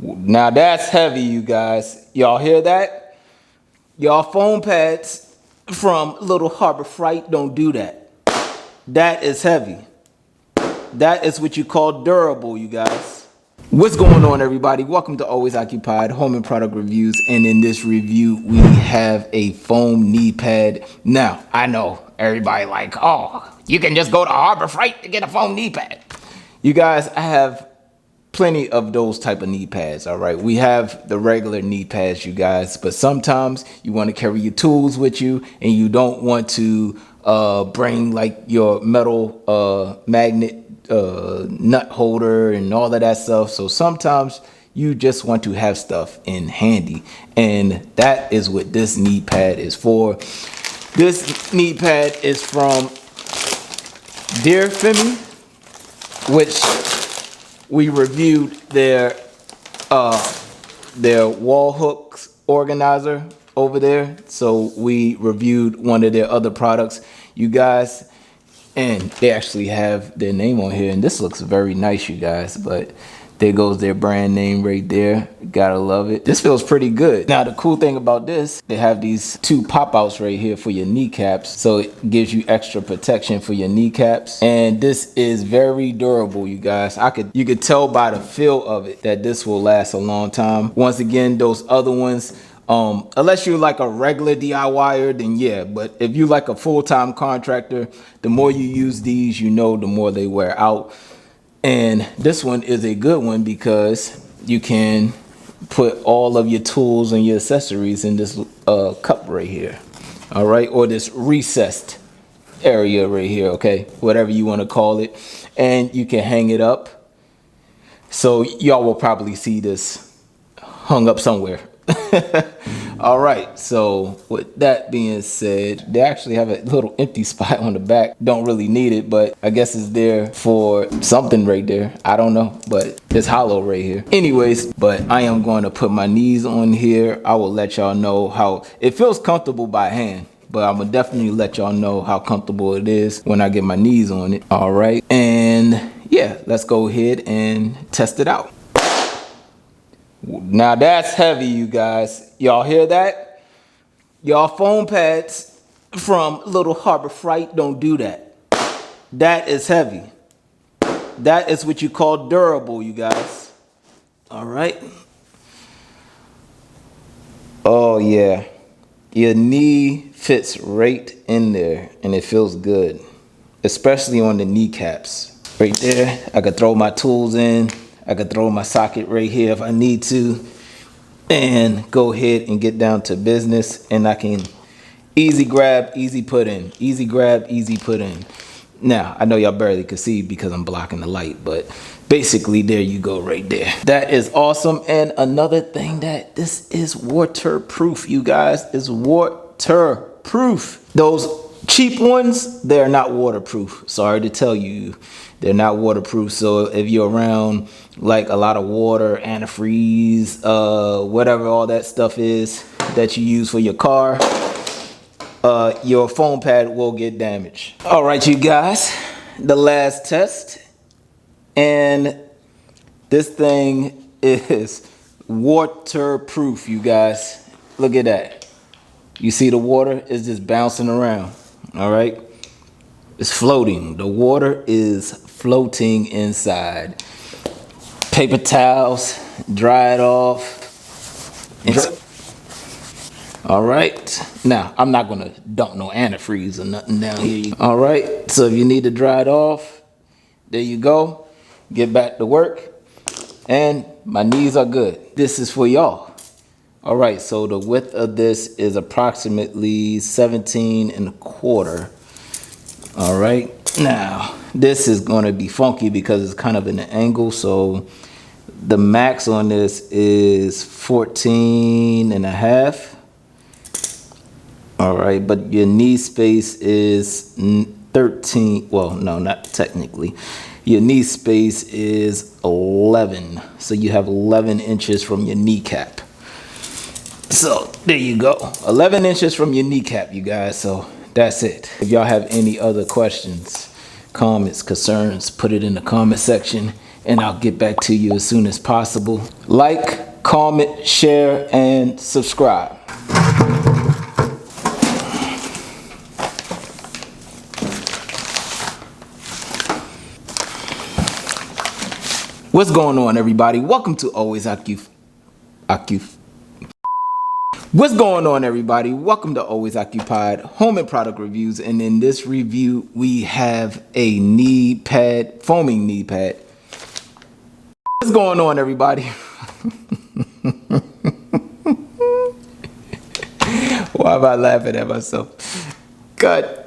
Now that's heavy, you guys. Y'all hear that? Y'all foam pads from Little Harbor Freight don't do that. That is heavy. That is what you call durable, you guys. What's going on, everybody? Welcome to Always Occupied Home and Product Reviews. And in this review, we have a foam knee pad. Now, I know everybody like, oh, you can just go to Harbor Freight to get a foam knee pad. You guys, I have plenty of those type of knee pads. All right, we have the regular knee pads, you guys, but sometimes you want to carry your tools with you and you don't want to bring like your metal magnet nut holder and all of that stuff. So sometimes you just want to have stuff in handy, and that is what this knee pad is for. This knee pad is from DEERFAMY, which we reviewed their wall hooks organizer over there. So we reviewed one of their other products, you guys, and they actually have their name on here, and this looks very nice, you guys. But there goes their brand name right there. Gotta love it. This feels pretty good. Now the cool thing about this, they have these two pop-outs right here for your kneecaps, so it gives you extra protection for your kneecaps. And this is very durable, you guys. You could tell by the feel of it that this will last a long time. Once again, those other ones, unless you're like a regular DIYer, then yeah. But if you like a full-time contractor, the more you use these, you know, the more they wear out. And this one is a good one because you can put all of your tools and your accessories in this cup right here. All right, or this recessed area right here, okay, whatever you want to call it. And you can hang it up. So y'all will probably see this hung up somewhere. All right, so with that being said, they actually have a little empty spot on the back. Don't really need it, but I guess it's there for something right there. I don't know, but it's hollow right here. Anyways, but I am going to put my knees on here. I will let y'all know how it feels comfortable by hand, but I'm gonna definitely let y'all know how comfortable it is when I get my knees on it. All right, and yeah, let's go ahead and test it out. Now that's heavy, you guys. Y'all hear that? Y'all foam pads from Little Harbor Freight don't do that. That is heavy. That is what you call durable, you guys. All right. Oh yeah. Your knee fits right in there and it feels good, especially on the kneecaps. Right there, I could throw my tools in. I could throw my socket right here if I need to and go ahead and get down to business, and I can easy grab, easy put in, easy grab, easy put in. Now, I know y'all barely can see because I'm blocking the light, but basically there you go right there. That is awesome. And another thing, that this is waterproof, you guys. It's waterproof. Those cheap ones, they're not waterproof. Sorry to tell you, they're not waterproof. So if you're around like a lot of water, antifreeze, whatever all that stuff is that you use for your car, your foam pad will get damaged. All right, you guys, the last test, and this thing is waterproof, you guys. Look at that. You see the water is just bouncing around. All right, it's floating. The water is floating inside. Paper towels, dry it off. All right, now I'm not gonna dump no antifreeze or nothing down here. All right, so if you need to dry it off, there you go. Get back to work, and my knees are good. This is for y'all. All right, so the width of this is approximately 17.25. All right, now this is gonna be funky because it's kind of in an angle. So the max on this is 14.5. All right, but your knee space is 13. Well, no, not technically. Your knee space is 11. So you have 11 inches from your kneecap. So there you go, 11 inches from your kneecap, you guys. So that's it. If y'all have any other questions, comments, concerns, put it in the comment section and I'll get back to you as soon as possible. Like, comment, share, and subscribe. What's going on, everybody? Welcome to Always What's going on, everybody? Welcome to Always Occupied Home and Product Reviews. And in this review, we have a knee pad, foaming knee pad. What's going on, everybody? Why am I laughing at myself? Cut.